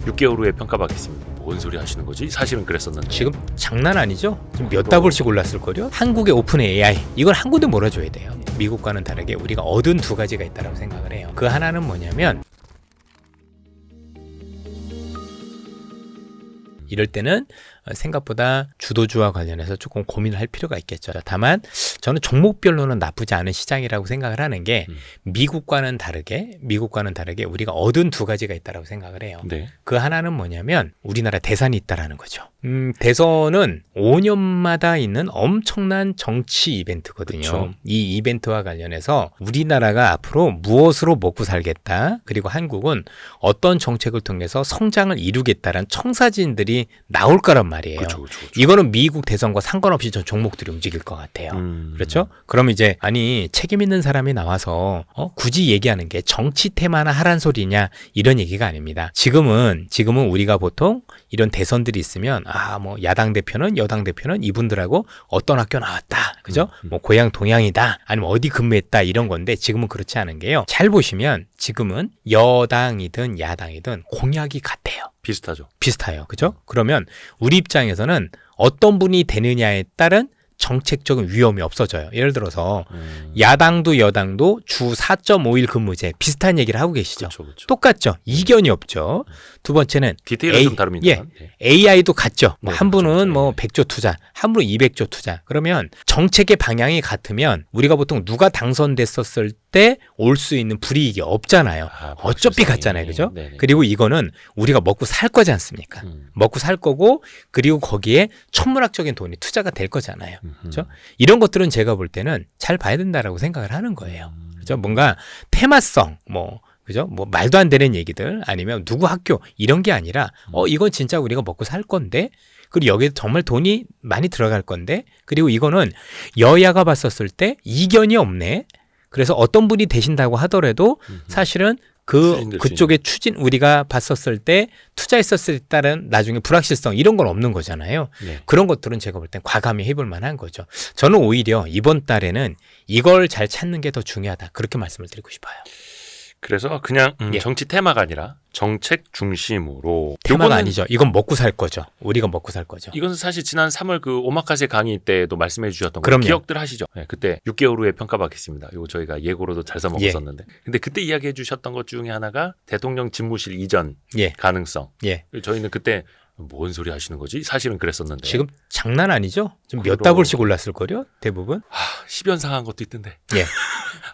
6개월 후에 평가받겠습니다. 뭔 소리 하시는 거지? 사실은 그랬었는데. 지금 장난 아니죠? 지금 몇 다블씩 올랐을걸요? 한국의 오픈 AI 이걸 한 군데 몰아줘야 돼요. 미국과는 다르게 우리가 얻은 두 가지가 있다고 생각을 해요. 그 하나는 뭐냐면 이럴 때는 생각보다 주도주와 관련해서 조금 고민을 할 필요가 있겠죠. 다만 저는 종목별로는 나쁘지 않은 시장이라고 생각을 하는 게 미국과는 다르게 우리가 얻은 두 가지가 있다고 생각을 해요. 네. 그 하나는 뭐냐면 우리나라 대선이 있다라는 거죠. 대선은 5년마다 있는 엄청난 정치 이벤트거든요. 그쵸. 이 이벤트와 관련해서 우리나라가 앞으로 무엇으로 먹고 살겠다, 그리고 한국은 어떤 정책을 통해서 성장을 이루겠다라는 청사진들이 나올 거란 말이에요. 그쵸. 이거는 미국 대선과 상관없이 전 종목들이 움직일 것 같아요. 그렇죠? 그럼 이제 아니 책임 있는 사람이 나와서 굳이 얘기하는 게 정치 테마나 하란 소리냐 이런 얘기가 아닙니다. 지금은 우리가 보통 이런 대선들이 있으면 뭐 야당 대표는 여당 대표는 이분들하고 어떤 학교 나왔다, 그죠? 뭐 고향 동양이다, 아니면 어디 근무했다 이런 건데 지금은 그렇지 않은 게요. 잘 보시면 지금은 여당이든 야당이든 공약이 같아요. 비슷해요. 그죠? 그러면 우리 입장에서는 어떤 분이 되느냐에 따른 정책적인 위험이 없어져요. 예를 들어서 야당도 여당도 주 4.5일 근무제 비슷한 얘기를 하고 계시죠. 그쵸. 똑같죠. 이견이 없죠. 두 번째는 디테일은 좀 다릅니다만. AI도 같죠. 네, 한 분은 그렇죠. 100조 투자, 한 분은 200조 투자. 그러면 정책의 방향이 같으면 우리가 보통 누가 당선됐었을 때 올 수 있는 불이익이 없잖아요. 어차피 같잖아요. 그죠? 네네. 그리고 이거는 우리가 먹고 살 거지 않습니까? 먹고 살 거고, 그리고 거기에 천문학적인 돈이 투자가 될 거잖아요. 그렇죠? 이런 것들은 제가 볼 때는 잘 봐야 된다라고 생각을 하는 거예요. 그죠? 뭔가 테마성, 그죠? 말도 안 되는 얘기들, 아니면 누구 학교, 이런 게 아니라, 이건 진짜 우리가 먹고 살 건데, 그리고 여기에 정말 돈이 많이 들어갈 건데, 그리고 이거는 여야가 봤었을 때 이견이 없네. 그래서 어떤 분이 되신다고 하더라도 사실은 그쪽의 추진, 우리가 봤었을 때 투자했었을 때 따른 나중에 불확실성 이런 건 없는 거잖아요. 네. 그런 것들은 제가 볼 땐 과감히 해볼 만한 거죠. 저는 오히려 이번 달에는 이걸 잘 찾는 게 더 중요하다. 그렇게 말씀을 드리고 싶어요. 그래서 그냥 예. 정치 테마가 아니라 정책 중심으로. 테마가 요거는 아니죠. 이건 먹고 살 거죠. 우리가 먹고 살 거죠. 이건 사실 지난 3월 그 오마카세 강의 때도 말씀해 주셨던 거 그럼요. 기억들 하시죠? 네, 그때 6개월 후에 평가받겠습니다. 이거 저희가 예고로도 잘 써먹었었는데. 근데 그때 이야기해 주셨던 것 중에 하나가 대통령 집무실 이전 가능성. 저희는 그때 뭔 소리 하시는 거지? 사실은 그랬었는데. 지금 장난 아니죠? 지금 몇 다블씩 올랐을걸요? 대부분? 10연상한 것도 있던데.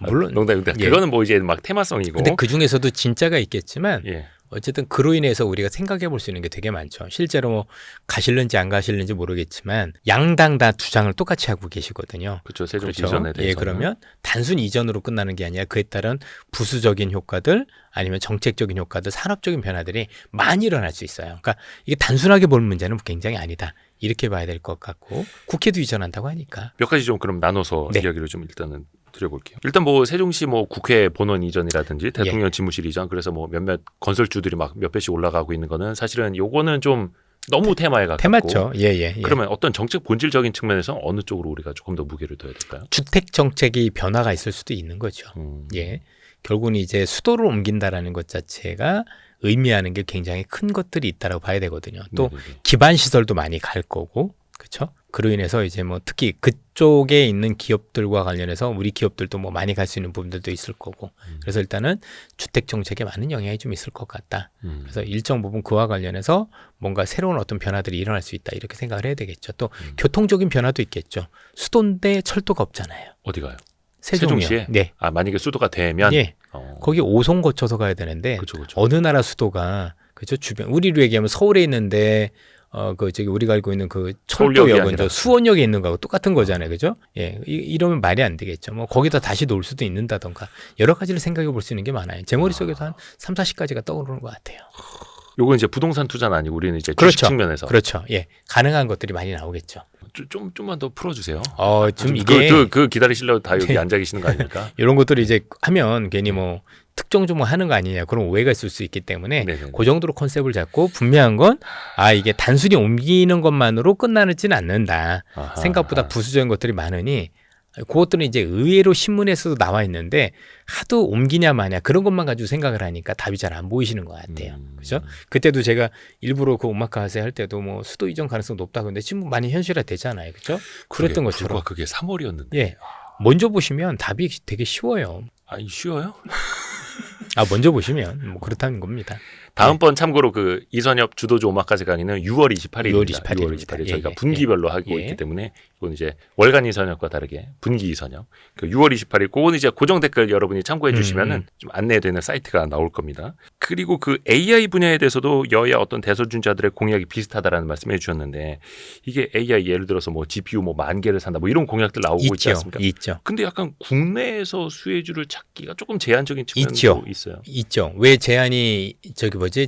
물론. 농담인데. 그거는 이제 막 테마성이고. 근데 그 중에서도 진짜가 있겠지만 예. 어쨌든 그로 인해서 우리가 생각해 볼 수 있는 게 되게 많죠. 실제로 가실는지 안 가실는지 모르겠지만 양당 다 주장을 똑같이 하고 계시거든요. 그렇죠. 세종시 그렇죠? 이전에 대해서. 그러면 단순히 이전으로 끝나는 게 아니라 그에 따른 부수적인 효과들, 아니면 정책적인 효과들, 산업적인 변화들이 많이 일어날 수 있어요. 그러니까 이게 단순하게 볼 문제는 굉장히 아니다. 이렇게 봐야 될 것 같고, 국회도 이전한다고 하니까. 몇 가지 좀 그럼 나눠서 이야기를 좀 일단은 드려볼게요. 일단 세종시 국회 본원 이전이라든지 대통령 집무실 이전, 그래서 몇몇 건설주들이 막 몇 배씩 올라가고 있는 거는 사실은 요거는 좀 너무 테마에 가깝고. 테마죠. 그러면 어떤 정책 본질적인 측면에서 어느 쪽으로 우리가 조금 더 무게를 둬야 될까요? 주택 정책이 변화가 있을 수도 있는 거죠. 결국은 이제 수도를 옮긴다라는 것 자체가 의미하는 게 굉장히 큰 것들이 있다라고 봐야 되거든요. 또 기반 시설도 많이 갈 거고, 그렇죠? 그로 인해서 이제 특히 그쪽에 있는 기업들과 관련해서 우리 기업들도 많이 갈 수 있는 부분들도 있을 거고, 그래서 일단은 주택 정책에 많은 영향이 좀 있을 것 같다. 그래서 일정 부분 그와 관련해서 뭔가 새로운 어떤 변화들이 일어날 수 있다, 이렇게 생각을 해야 되겠죠. 또 교통적인 변화도 있겠죠. 수도인데 철도가 없잖아요. 어디 가요? 세종이요. 세종시에? 네. 만약에 수도가 되면 거기 5송 거쳐서 가야 되는데 어느 나라 수도가, 그죠? 주변 우리로 얘기하면 서울에 있는데 우리가 알고 있는 그 철도역은 수원역에 있는 거하고 똑같은 거잖아요. 그죠? 이러면 말이 안 되겠죠. 거기다 다시 놓을 수도 있는다던가 여러 가지를 생각해 볼 수 있는 게 많아요. 제 머릿속에서 한 3, 40가지가 떠오르는 것 같아요. 요건 이제 부동산 투자는 아니고 우리는 이제 주식 측면에서. 그렇죠. 가능한 것들이 많이 나오겠죠. 좀만 더 풀어주세요. 좀 이게 그 기다리시려고 다 여기 앉아 계시는 거 아닙니까? 이런 것들을 이제 하면 괜히 특정 종목 하는 거 아니냐, 그런 오해가 있을 수 있기 때문에 그 정도로 컨셉을 잡고, 분명한 건 이게 단순히 옮기는 것만으로 끝나지는 않는다. 생각보다 부수적인 것들이 많으니 그것들은 이제 의외로 신문에서도 나와 있는데 하도 옮기냐 마냐 그런 것만 가지고 생각을 하니까 답이 잘 안 보이시는 것 같아요. 그죠? 그때도 제가 일부러 그 오마카세 할 때도 뭐 수도 이전 가능성 높다고 했는데 지금 많이 현실화 되잖아요. 그죠? 그랬던 것처럼. 그게 3월이었는데. 예. 먼저 보시면 답이 되게 쉬워요. 아니, 쉬워요? 먼저 보시면 뭐 그렇다는 겁니다. 다음번 참고로 그 이선엽 주도주 오마카세 강의는 6월 28일입니다. 6월 28일. 저희가 분기별로 하고 있기 때문에 이건 이제 월간 이선엽과 다르게 분기 이선엽. 그 6월 28일 그거는 이제 고정 댓글 여러분이 참고해 주시면은 좀 안내되는 사이트가 나올 겁니다. 그리고 그 AI 분야에 대해서도 여야 어떤 대선주자들의 공약이 비슷하다라는 말씀해 주셨는데 이게 AI 예를 들어서 뭐 GPU 뭐 10,000개를 산다 뭐 이런 공약들 나오고 있지 않습니까? 있죠. 근데 약간 국내에서 수혜주를 찾기가 조금 제한적인 측면도 있어요. 있죠. 왜 제한이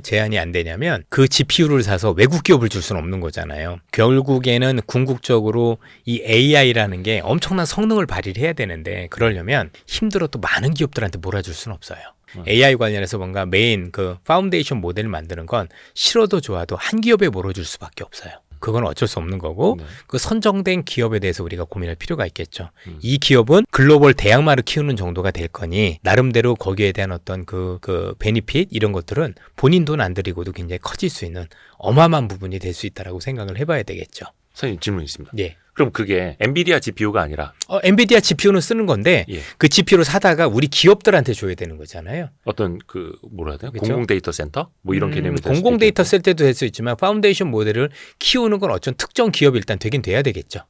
제한이 안 되냐면 그 GPU를 사서 외국 기업을 줄 수는 없는 거잖아요. 결국에는 궁극적으로 이 AI라는 게 엄청난 성능을 발휘를 해야 되는데 그러려면 힘들어 또 많은 기업들한테 몰아줄 수는 없어요. AI 관련해서 뭔가 메인 그 파운데이션 모델을 만드는 건 싫어도 좋아도 한 기업에 몰아줄 수밖에 없어요. 그건 어쩔 수 없는 거고 그 선정된 기업에 대해서 우리가 고민할 필요가 있겠죠. 이 기업은 글로벌 대항마를 키우는 정도가 될 거니 나름대로 거기에 대한 어떤 그 베니핏 이런 것들은 본인 돈 안 들이고도 굉장히 커질 수 있는 어마어마한 부분이 될 수 있다라고 생각을 해봐야 되겠죠. 선생님 질문 있습니다. 예. 그럼 그게 엔비디아 GPU가 아니라 엔비디아 GPU는 쓰는 건데 그 GPU를 사다가 우리 기업들한테 줘야 되는 거잖아요. 어떤 그 뭐라 해야 되나? 그렇죠? 공공 데이터 센터? 뭐 이런 개념이 될 수도 공공 데이터 센터도 될 수 있지만 파운데이션 모델을 키우는 건 어떤 특정 기업이 일단 되긴 돼야 되겠죠.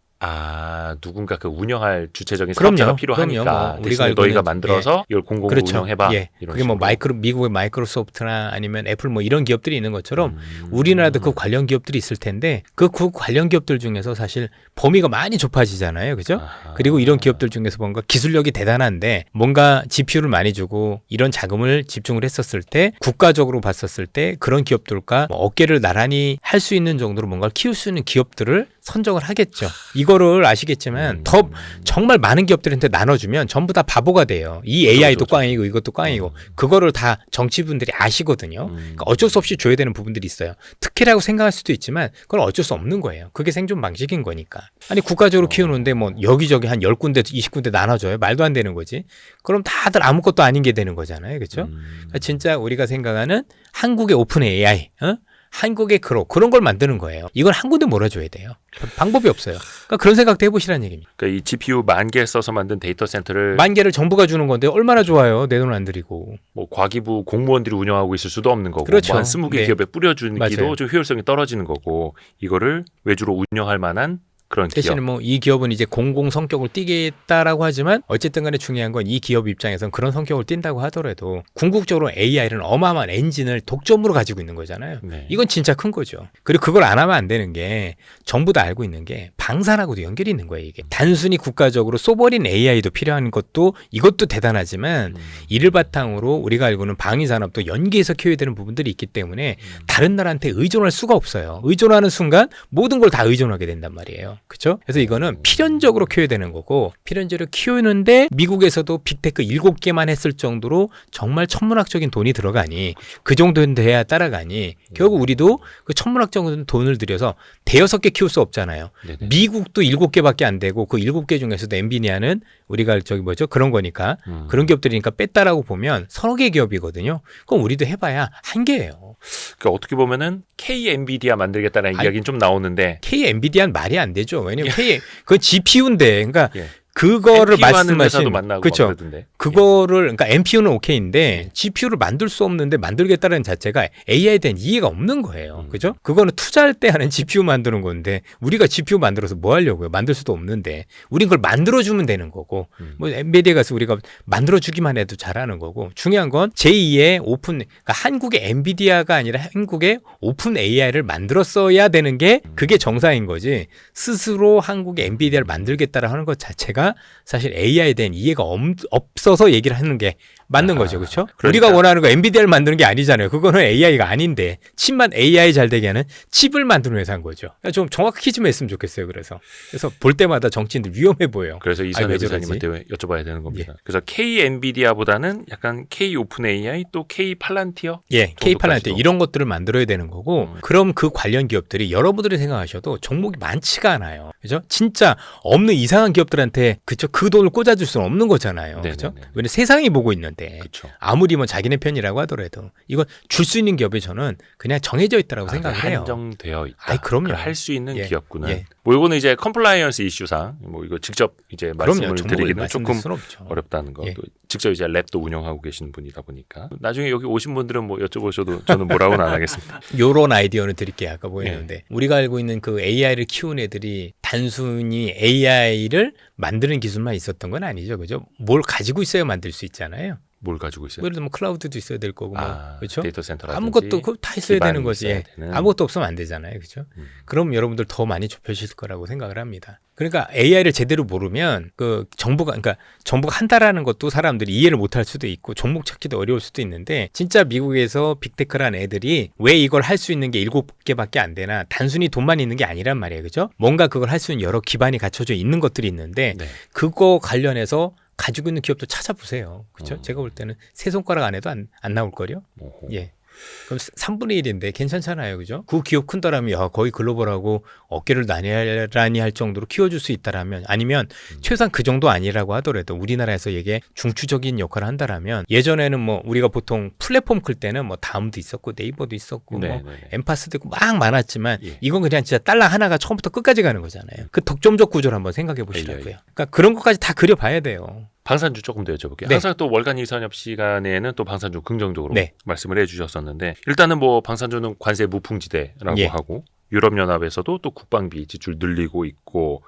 누군가 그 운영할 주체적인 사업자가 필요하니까 뭐 우리가 너희가 만들어서 이걸 공공으로 그렇죠. 운영해봐. 그게 뭐 미국의 마이크로소프트나 아니면 애플 뭐 이런 기업들이 있는 것처럼 우리나라도 그 관련 기업들이 있을 텐데 그 관련 기업들 중에서 사실 범위가 많이 좁아지잖아요. 그죠? 그리고 이런 기업들 중에서 뭔가 기술력이 대단한데 뭔가 GPU를 많이 주고 이런 자금을 집중을 했었을 때 국가적으로 봤었을 때 그런 기업들과 뭐 어깨를 나란히 할 수 있는 정도로 뭔가를 키울 수 있는 기업들을 선정을 하겠죠. 이거를 아시겠지만 더 정말 많은 기업들한테 나눠주면 전부 다 바보가 돼요. 이 AI도 꽝이고 이것도 꽝이고 그거를 다 정치분들이 아시거든요. 그러니까 어쩔 수 없이 줘야 되는 부분들이 있어요. 특혜라고 생각할 수도 있지만 그건 어쩔 수 없는 거예요. 그게 생존 방식인 거니까. 아니 국가적으로 키우는데 뭐 여기저기 한 10군데 20군데 나눠줘요. 말도 안 되는 거지. 그럼 다들 아무것도 아닌 게 되는 거잖아요. 그렇죠? 그러니까 진짜 우리가 생각하는 한국의 오픈 AI 한국의 그런 걸 만드는 거예요. 이걸 한 군데 몰아줘야 돼요. 방법이 없어요. 그러니까 그런 생각도 해보시라는 얘기입니다. 그러니까 이 GPU 10,000개 써서 만든 데이터 센터를 10,000개를 정부가 주는 건데 얼마나 좋아요. 내 돈 안 들이고. 뭐 과기부 공무원들이 운영하고 있을 수도 없는 거고 그렇죠. 뭐 한 20개 기업에 뿌려주기도 좀 효율성이 떨어지는 거고 이거를 외주로 운영할 만한 그런 대신에 기업. 뭐 이 기업은 이제 공공 성격을 띠겠다라고 하지만 어쨌든 간에 중요한 건 이 기업 입장에서는 그런 성격을 띈다고 하더라도 궁극적으로 AI는 어마어마한 엔진을 독점으로 가지고 있는 거잖아요. 이건 진짜 큰 거죠. 그리고 그걸 안 하면 안 되는 게 정부 다 알고 있는 게 방산하고도 연결이 있는 거예요. 이게 단순히 국가적으로 쏘버린 AI도 필요한 것도 이것도 대단하지만 이를 바탕으로 우리가 알고는 방위산업도 연계해서 키워야 되는 부분들이 있기 때문에 다른 나라한테 의존할 수가 없어요. 의존하는 순간 모든 걸 다 의존하게 된단 말이에요. 그렇죠? 그래서 이거는 필연적으로 키워야 되는 거고 필연적으로 키우는데 미국에서도 빅테크 7개만 했을 정도로 정말 천문학적인 돈이 들어가니 그 정도는 돼야 따라가니 결국 우리도 그 천문학적인 돈을 들여서 대여섯 개 키울 수 없잖아요. 네네. 미국도 7개밖에 안 되고 그 7개 중에서도 엔비디아는 우리가 그런 거니까 그런 기업들이니까 뺐다라고 보면 서너 개 기업이거든요. 그럼 우리도 해봐야 한 개예요. 그러니까 어떻게 보면은 K 엔비디아 만들겠다는 이야기는 좀 나오는데 K 엔비디아는 말이 안 되죠. 왜냐면 그 GPU인데, 그러니까 그거를 말씀하신 그렇죠. 그거를 그러니까 NPU는 오케이인데 GPU를 만들 수 없는데 만들겠다는 자체가 AI에 대한 이해가 없는 거예요. 그죠? 그거는 투자할 때 하는 GPU 만드는 건데 우리가 GPU 만들어서 뭐 하려고요? 만들 수도 없는데 우린 그걸 만들어 주면 되는 거고 뭐 엔비디아 가서 우리가 만들어 주기만 해도 잘하는 거고 중요한 건 제2의 오픈 그러니까 한국의 엔비디아가 아니라 한국의 오픈 AI를 만들었어야 되는 게 그게 정상인 거지. 스스로 한국의 엔비디아를 만들겠다라 하는 것 자체가 사실 AI에 대한 이해가 없어서 얘기를 하는 게 맞는 거죠. 그렇죠? 그러니까. 우리가 원하는 거 엔비디아를 만드는 게 아니잖아요. 그거는 AI가 아닌데 칩만 AI 잘 되게 하는 칩을 만드는 회사인 거죠. 그러니까 좀 정확히 좀 했으면 좋겠어요. 그래서 볼 때마다 정치인들 위험해 보여요. 그래서 이선혜 부사님한테 여쭤봐야 되는 겁니다. 예. 그래서 K 엔비디아보다는 약간 K 오픈 AI 또 K 팔란티어? 예, K 팔란티어 이런 것들을 만들어야 되는 거고 그럼 그 관련 기업들이 여러분들이 생각하셔도 종목이 많지가 않아요. 그죠? 진짜 없는 이상한 기업들한테 그쵸? 그 돈을 꽂아줄 수는 없는 거잖아요. 그죠? 왜냐면 세상이 보고 있는데 그쵸. 아무리 뭐 자기네 편이라고 하더라도 이건 줄 수 있는 기업이 저는 그냥 정해져 있다라고 생각을 해요. 한정되어 있다. 아이, 그럼요. 할 수 있는 기업군은. 뭐 이거는 이제 컴플라이언스 이슈상 뭐 이거 직접 이제 말씀을 드리기는 조금 어렵다는 거. 또 직접 이제 랩도 운영하고 계시는 분이다 보니까 나중에 여기 오신 분들은 뭐 여쭤보셔도 저는 뭐라고는 안 하겠습니다. 요런 아이디어는 드릴게요. 아까 보이는데 우리가 알고 있는 그 AI를 키운 애들이 단순히 AI를 만드는 기술만 있었던 건 아니죠. 그죠? 뭘 가지고 있어야 만들 수 있잖아요. 뭘 가지고 있어요? 예를 들면 클라우드도 있어야 될 거고, 그렇죠? 데이터 센터라든지 아무것도 다 있어야 되는 거지. 아무것도 없으면 안 되잖아요, 그렇죠? 그럼 여러분들 더 많이 좁혀질 거라고 생각을 합니다. 그러니까 AI를 제대로 모르면 정부가 한다라는 것도 사람들이 이해를 못할 수도 있고 종목 찾기도 어려울 수도 있는데 진짜 미국에서 빅테크란 애들이 왜 이걸 할 수 있는 게 7개밖에 안 되나 단순히 돈만 있는 게 아니란 말이에요, 그렇죠? 뭔가 그걸 할 수 있는 여러 기반이 갖춰져 있는 것들이 있는데 그거 관련해서 가지고 있는 기업도 찾아보세요. 그렇죠? 제가 볼 때는 세 손가락 안에도 안 나올 거요. 예. 그럼 3분의 1인데 괜찮잖아요. 그죠? 그 기업 큰다라면 거의 글로벌하고 어깨를 나란히 할 정도로 키워줄 수 있다라면 아니면 최소한 그 정도 아니라고 하더라도 우리나라에서 이게 중추적인 역할을 한다라면 예전에는 뭐 우리가 보통 플랫폼 클 때는 뭐 다음도 있었고 네이버도 있었고 뭐 엠파스도 있고 막 많았지만 이건 그냥 진짜 달러 하나가 처음부터 끝까지 가는 거잖아요. 그 독점적 구조를 한번 생각해 보시라고요. 그러니까 그런 것까지 다 그려봐야 돼요. 방산주 조금 더 여쭤볼게요. 항상 또 월간 일선협 시간에는 또 방산주 긍정적으로 말씀을 해주셨었는데 일단은 뭐 방산주는 관세 무풍지대라고 하고 유럽연합에서도 또 국방비 지출 늘리고 있고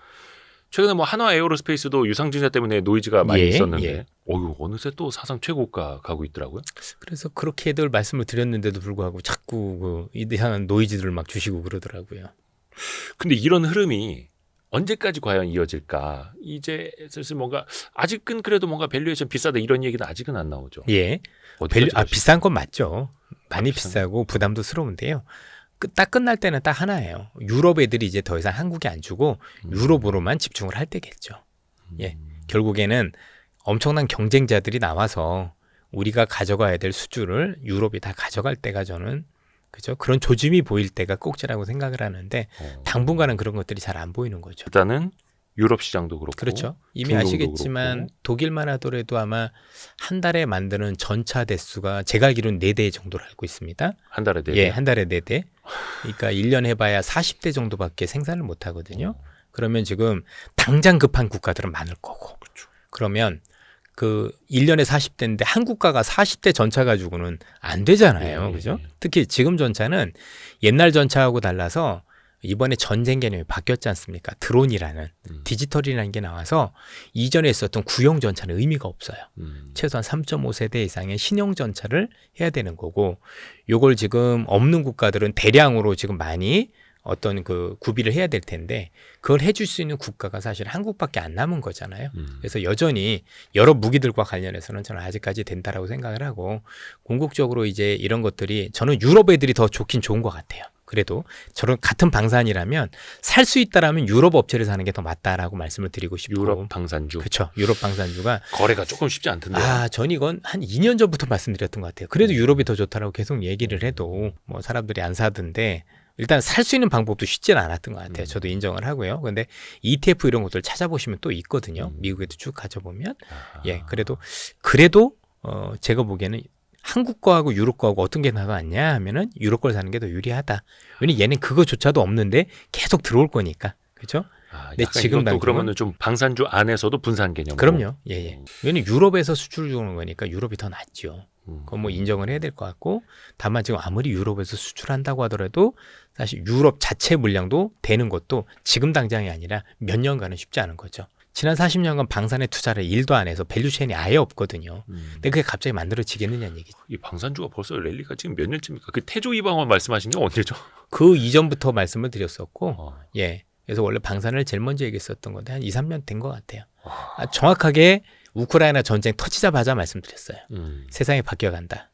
최근에 뭐 한화 에어로스페이스도 유상증자 때문에 노이즈가 많이 있었는데 어느새 또 사상 최고가 가고 있더라고요. 그래서 그렇게들 말씀을 드렸는데도 불구하고 자꾸 이상한 노이즈들을 막 주시고 그러더라고요. 근데 이런 흐름이 언제까지 과연 이어질까? 이제 슬슬 뭔가 아직은 그래도 뭔가 밸류에이션 비싸다 이런 얘기는 아직은 안 나오죠. 예. 비싼 건 맞죠. 많이 비싸고 부담도스러운데요. 딱 끝날 때는 딱 하나예요. 유럽 애들이 이제 더 이상 한국에 안 주고 유럽으로만 집중을 할 때겠죠. 예. 결국에는 엄청난 경쟁자들이 나와서 우리가 가져가야 될 수주를 유럽이 다 가져갈 때가 저는 그죠? 그런 조짐이 보일 때가 꼭지라고 생각을 하는데 당분간은 그런 것들이 잘 안 보이는 거죠. 일단은 유럽 시장도 그렇고 그렇죠. 이미 아시겠지만 그렇고. 독일만 하더라도 아마 한 달에 만드는 전차 대수가 제가 알기로는 4대 정도로 알고 있습니다. 한 달에 4대? 예, 한 달에 4대. 그러니까 1년 해봐야 40대 정도밖에 생산을 못 하거든요. 그러면 지금 당장 급한 국가들은 많을 거고. 그렇죠. 그러면 그 1년에 40대인데 한국가가 40대 전차 가지고는 안 되잖아요. 그죠? 특히 지금 전차는 옛날 전차하고 달라서 이번에 전쟁 개념이 바뀌었지 않습니까? 드론이라는 디지털이라는 게 나와서 이전에 있었던 구형 전차는 의미가 없어요. 최소한 3.5세대 이상의 신형 전차를 해야 되는 거고 요걸 지금 없는 국가들은 대량으로 지금 많이 어떤 그 구비를 해야 될 텐데 그걸 해줄 수 있는 국가가 사실 한국밖에 안 남은 거잖아요. 그래서 여전히 여러 무기들과 관련해서는 저는 아직까지 된다라고 생각을 하고 궁극적으로 이제 이런 것들이 저는 유럽 애들이 더 좋긴 좋은 것 같아요. 그래도 저런 같은 방산이라면 살 수 있다라면 유럽 업체를 사는 게 더 맞다라고 말씀을 드리고 싶고 유럽 방산주 그렇죠. 유럽 방산주가 거래가 조금 쉽지 않던데요. 전 이건 한 2년 전부터 말씀드렸던 것 같아요. 그래도 유럽이 더 좋다라고 계속 얘기를 해도 뭐 사람들이 안 사던데 일단 살 수 있는 방법도 쉽지는 않았던 것 같아요. 저도 인정을 하고요. 근데 ETF 이런 것들 찾아보시면 또 있거든요. 미국에도 쭉 가져보면 그래도 제가 보기에는 한국 거하고 유럽 거하고 어떤 게 나왔냐 하면은 유럽 걸 사는 게 더 유리하다. 왜냐면 얘는 그거조차도 없는데 계속 들어올 거니까. 그렇죠? 근데 지금 또 그러면은 좀 방산주 안에서도 분산 개념으로. 그럼요. 왜냐면 유럽에서 수출을 주는 거니까 유럽이 더 낫죠. 그건 뭐 인정을 해야 될 것 같고 다만 지금 아무리 유럽에서 수출한다고 하더라도 사실 유럽 자체 물량도 되는 것도 지금 당장이 아니라 몇 년간은 쉽지 않은 거죠. 지난 40년간 방산에 투자를 1도 안 해서 밸류체인이 아예 없거든요. 근데 그게 갑자기 만들어지겠느냐는 얘기죠. 이 방산주가 벌써 랠리가 지금 몇 년쯤입니까? 그 태조 이방원 말씀하신 게 언제죠? 그 이전부터 말씀을 드렸었고 그래서 원래 방산을 제일 먼저 얘기했었던 건데 한 2, 3년 된 것 같아요. 정확하게 우크라이나 전쟁 터지자마자 말씀드렸어요. 세상이 바뀌어간다.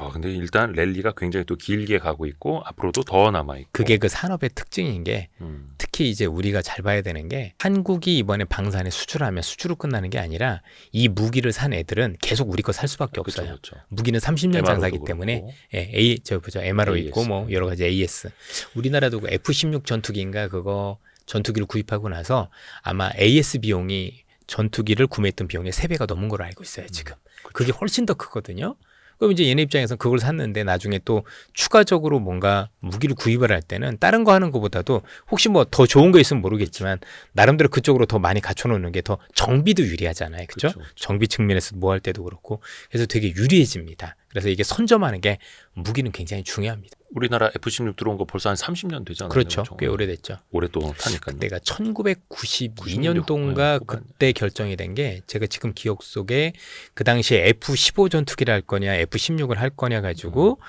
야, 근데 일단 랠리가 굉장히 또 길게 가고 있고 앞으로도 더 남아 있고. 그게 그 산업의 특징인 게 특히 이제 우리가 잘 봐야 되는 게 한국이 이번에 방산에 수출하면 수출로 끝나는 게 아니라 이 무기를 산 애들은 계속 우리 거 살 수밖에 없어요. 그쵸. 무기는 30년 장사기 때문에 MRO AS. 있고 뭐 여러 가지 AS. 우리나라도 그 F-16 전투기인가 그거 전투기를 구입하고 나서 아마 AS 비용이 전투기를 구매했던 비용의 3배가 넘은 걸로 알고 있어요, 지금. 그게 훨씬 더 크거든요. 그럼 이제 얘네 입장에서 그걸 샀는데 나중에 또 추가적으로 뭔가 무기를 구입을 할 때는 다른 거 하는 것보다도 혹시 뭐 더 좋은 거 있으면 모르겠지만 나름대로 그쪽으로 더 많이 갖춰놓는 게 더 정비도 유리하잖아요. 그렇죠? 정비 측면에서 뭐 할 때도 그렇고 그래서 되게 유리해집니다. 그래서 이게 선점하는 게 무기는 굉장히 중요합니다. 우리나라 F-16 들어온 거 벌써 한 30년 되잖아요. 그렇죠. 꽤 오래됐죠. 올해 또 타니까요. 그때가 1992년도인가 그때 결정이 된 게 제가 지금 기억 속에 그 당시에 F-15 전투기를 할 거냐 F-16을 할 거냐 가지고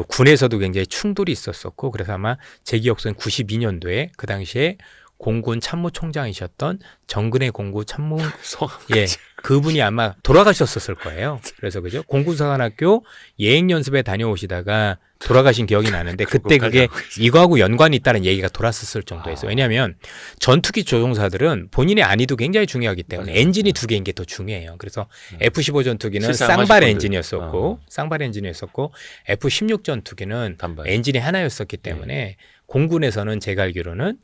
군에서도 굉장히 충돌이 있었었고 그래서 아마 제 기억 속엔 92년도에 그 당시에 공군 참모총장이셨던 정근혜 공군 참모 그분이 아마 돌아가셨었을 거예요. 그래서 그죠? 공군사관학교 예행 연습에 다녀오시다가 돌아가신 기억이 나는데 그때 그게 이거하고 연관이 있다는 얘기가 돌았었을 정도였어요. 왜냐하면 전투기 조종사들은 본인의 안위도 굉장히 중요하기 때문에 엔진이 2개인 게 더 중요해요. 그래서 F-15 전투기는 쌍발 엔진이었었고 F-16 전투기는 엔진이 하나였었기 때문에 공군에서는 제가 알기로는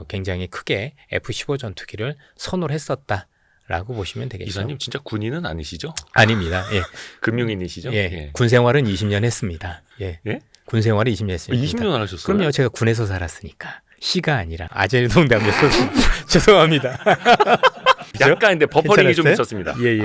굉장히 크게 F-15 전투기를 선호를 했었다라고 보시면 되겠죠. 이사님 진짜 군인은 아니시죠? 아닙니다. 예. 금융인이시죠? 예. 군 생활은 20년 했습니다. 예. 군 생활을 20년 했습니다. 20년 하셨어요? 그럼요. 제가 군에서 살았으니까. 시가 아니라 아재의 농담이었어요. 죄송합니다. 약간 근데 버퍼링이 좀 있었습니다. 예.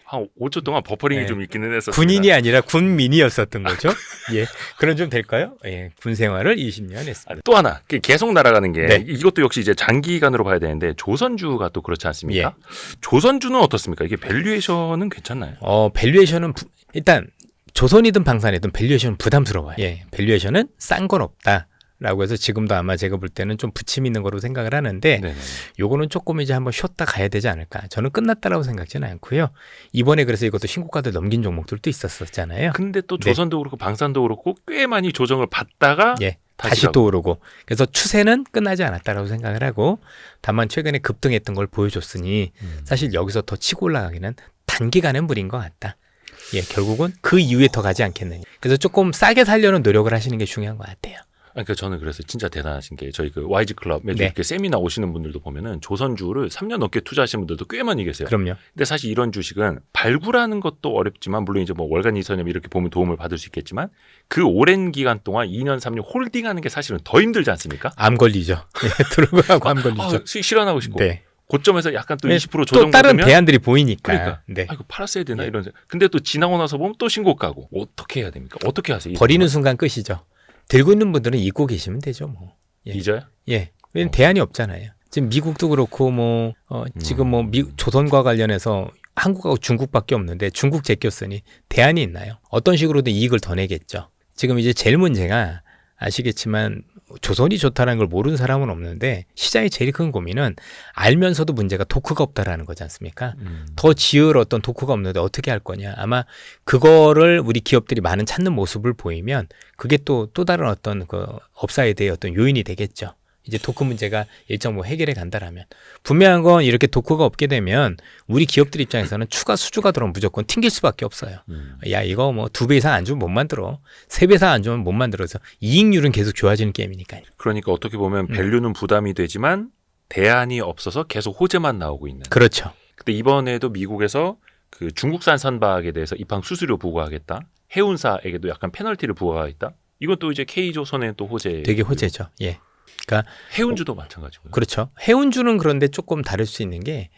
한 5초 동안 버퍼링이 좀 있기는 했었습니다. 군인이 아니라 군민이었었던 거죠. 예. 그럼 좀 될까요? 예. 군 생활을 20년 했습니다. 또 하나 계속 날아가는 게 이것도 역시 이제 장기간으로 봐야 되는데 조선주가 또 그렇지 않습니까? 조선주는 어떻습니까? 이게 밸류에이션은 괜찮나요? 밸류에이션은 일단 조선이든 방산이든 밸류에이션은 부담스러워요. 예. 밸류에이션은 싼 건 없다. 라고 해서 지금도 아마 제가 볼 때는 좀 부침 있는 거로 생각을 하는데 요거는 조금 이제 한번 쉬었다 가야 되지 않을까. 저는 끝났다라고 생각지는 않고요. 이번에 그래서 이것도 신고가를 넘긴 종목들도 있었잖아요. 근데 또 조선도 그렇고 방산도 그렇고 꽤 많이 조정을 받다가 다시 또 오르고 그래서 추세는 끝나지 않았다라고 생각을 하고 다만 최근에 급등했던 걸 보여줬으니 사실 여기서 더 치고 올라가기는 단기간의 무리인 것 같다. 예, 결국은 그 이후에 더 가지 않겠느냐. 그래서 조금 싸게 살려는 노력을 하시는 게 중요한 것 같아요. 그러니까 저는 그래서 진짜 대단하신 게 저희 그 YG 클럽 매주 이렇게 세미나 오시는 분들도 보면은 조선주를 3년 넘게 투자하신 분들도 꽤 많이 계세요. 그럼요. 근데 사실 이런 주식은 발굴하는 것도 어렵지만 물론 이제 뭐 월간 이선염 이렇게 보면 도움을 받을 수 있겠지만 그 오랜 기간 동안 2년 3년 홀딩하는 게 사실은 더 힘들지 않습니까? 암 걸리죠. 들어가고 암 걸리죠. 실현하고 싶고. 고점에서 약간 또 20% 조정 또 다른 대안들이 보이니까. 그러니까. 이거 팔았어야 되나 이런. 근데 또 지나고 나서 보면 또 신고 가고. 어떻게 해야 됩니까? 어떻게 하세요? 버리는 순간 끝이죠. 들고 있는 분들은 잊고 계시면 되죠, 뭐. 잊어요? 예. 왜냐면 대안이 없잖아요. 지금 미국도 그렇고 지금 조선과 관련해서 한국하고 중국밖에 없는데 중국 제꼈으니 대안이 있나요? 어떤 식으로든 이익을 더 내겠죠. 지금 이제 제일 문제가 아시겠지만 조선이 좋다는 걸 모르는 사람은 없는데 시장의 제일 큰 고민은 알면서도 문제가 토크가 없다라는 거지 않습니까? 더 지을 어떤 토크가 없는데 어떻게 할 거냐. 아마 그거를 우리 기업들이 많은 찾는 모습을 보이면 그게 또 다른 어떤 그 업사이드의 어떤 요인이 되겠죠. 이제 토크 문제가 일정 뭐 해결해 간다라면 분명한 건 이렇게 토크가 없게 되면 우리 기업들 입장에서는 추가 수주가 들어오면 무조건 튕길 수밖에 없어요. 야 이거 뭐 2배 이상 안 주면 못 만들어. 3배 이상 안 주면 못 만들어서 이익률은 계속 좋아지는 게임이니까요. 그러니까 어떻게 보면 밸류는 부담이 되지만 대안이 없어서 계속 호재만 나오고 있는. 그렇죠. 근데 이번에도 미국에서 그 중국산 선박에 대해서 입항 수수료 부과하겠다. 해운사에게도 약간 페널티를 부과하겠다. 이건 또 이제 K조선의 또 호재. 되게 호재죠. 예. 그러니까 해운주도 마찬가지고요. 그렇죠. 해운주는 그런데 조금 다를 수 있는 게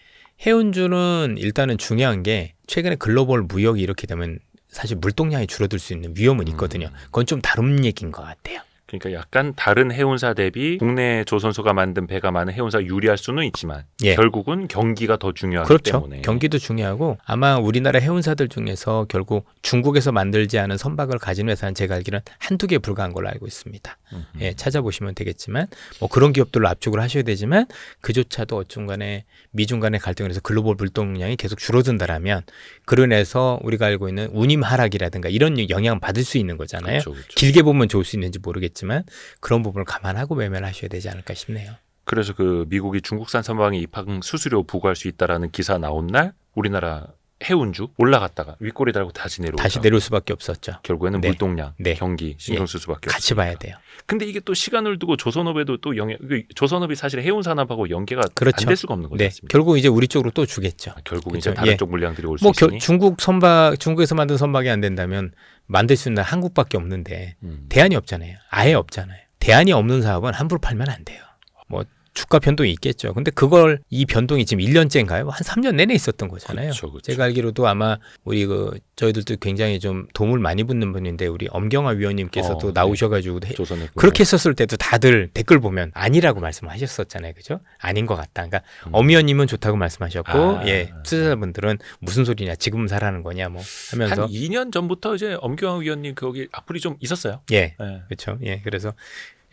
해운주는 일단은 중요한 게 최근에 글로벌 무역이 이렇게 되면 사실 물동량이 줄어들 수 있는 위험은 있거든요. 그건 좀 다른 얘기인 것 같아요. 그러니까 약간 다른 해운사 대비 국내 조선소가 만든 배가 많은 해운사 유리할 수는 있지만 예. 결국은 경기가 더 중요하기 그렇죠. 때문에. 경기도 중요하고 아마 우리나라 해운사들 중에서 결국 중국에서 만들지 않은 선박을 가진 회사는 제가 알기로는 한두 개 불과한 걸로 알고 있습니다. 예, 찾아보시면 되겠지만 뭐 그런 기업들로 압축을 하셔야 되지만 그조차도 어쨌든 간에 미중 간의 갈등을 해서 글로벌 물동량이 계속 줄어든다라면 그로 인해서 우리가 알고 있는 운임 하락이라든가 이런 영향을 받을 수 있는 거잖아요. 그렇죠, 그렇죠. 길게 보면 좋을 수 있는지 모르겠지만 그런 부분을 감안하고 매매를 하셔야 되지 않을까 싶네요. 그래서 그 미국이 중국산 선박에 입항 수수료 부과할 수 있다라는 기사 나온 날 우리나라 해운주 올라갔다가 윗꼬리 달고 다시 내려올 수밖에 없었죠. 결국에는 네. 물동량, 네. 경기 신경 쓸 수밖에 같이 없으니까. 봐야 돼요. 근데 이게 또 시간을 두고 조선업에도 또 영향, 조선업이 사실 해운산업하고 연계가 그렇죠. 안 될 수가 없는 거지 네. 않습니까? 결국 이제 우리 쪽으로 또 주겠죠. 결국 그렇죠. 이제 다른 예. 쪽 물량들이 올 수 뭐 있으니. 중국에서 만든 선박이 안 된다면 만들 수 있는 한국밖에 없는데 대안이 없잖아요. 아예 없잖아요. 대안이 없는 사업은 함부로 팔면 안 돼요. 뭐 주가 변동이 있겠죠. 근데 그걸 이 변동이 지금 1년째인가요? 한 3년 내내 있었던 거잖아요. 그렇죠. 제가 알기로도 아마 우리 저희들도 굉장히 좀 도움을 많이 붙는 분인데 우리 엄경화 위원님께서도 나오셔가지고 조선업 그렇게 했었을 때도 다들 댓글 보면 아니라고 말씀하셨었잖아요. 그죠? 아닌 것 같다. 그러니까 엄 위원님은 좋다고 말씀하셨고 예, 투자자분들은 무슨 소리냐 지금 사라는 거냐 뭐 하면서 한 2년 전부터 이제 엄경화 위원님 거기 악플이 좀 있었어요. 예, 그렇죠. 예, 그래서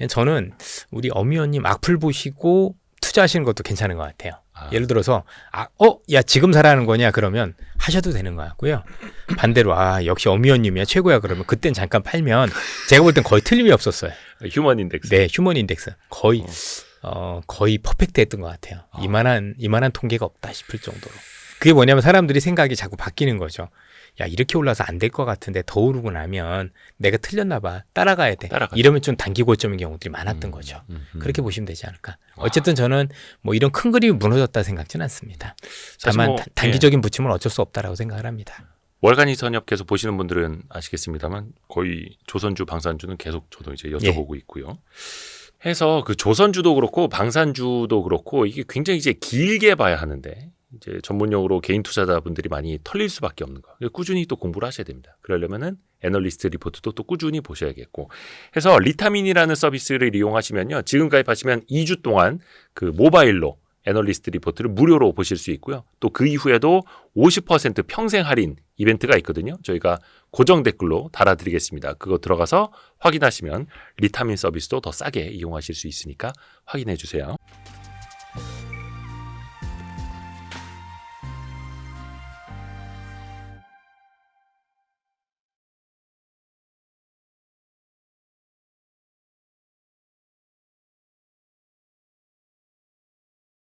저는 우리 엄 위원님 악플 보시고 투자하시는 것도 괜찮은 것 같아요. 예를 들어서 야 지금 사라는 거냐 그러면 하셔도 되는 것 같고요. 반대로 역시 엄 위원님이야 최고야 그러면 그땐 잠깐 팔면 제가 볼 땐 거의 틀림이 없었어요. 휴먼 인덱스. 네, 휴먼 인덱스 거의 거의 퍼펙트했던 것 같아요. 이만한 통계가 없다 싶을 정도로. 그게 뭐냐면 사람들이 생각이 자꾸 바뀌는 거죠. 야 이렇게 올라서 안 될 것 같은데 더 오르고 나면 내가 틀렸나 봐. 따라가야 돼. 이러면 좀 단기 고점인 경우들이 많았던 거죠. 그렇게 보시면 되지 않을까. 어쨌든 저는 뭐 이런 큰 그림이 무너졌다 생각지는 않습니다. 다만 단기적인 부침은 어쩔 수 없다라고 생각을 합니다. 월간이 선협 계속 보시는 분들은 아시겠습니다만 거의 조선주, 방산주는 계속 저도 이제 여쭤보고 있고요. 해서 그 조선주도 그렇고 방산주도 그렇고 이게 굉장히 이제 길게 봐야 하는데 이제 전문용어로 개인 투자자분들이 많이 털릴 수밖에 없는 거. 꾸준히 또 공부를 하셔야 됩니다. 그러려면은 애널리스트 리포트도 또 꾸준히 보셔야겠고. 해서 리타민이라는 서비스를 이용하시면요. 지금 가입하시면 2주 동안 그 모바일로 애널리스트 리포트를 무료로 보실 수 있고요. 또 그 이후에도 50% 평생 할인 이벤트가 있거든요. 저희가 고정 댓글로 달아드리겠습니다. 그거 들어가서 확인하시면 리타민 서비스도 더 싸게 이용하실 수 있으니까 확인해 주세요.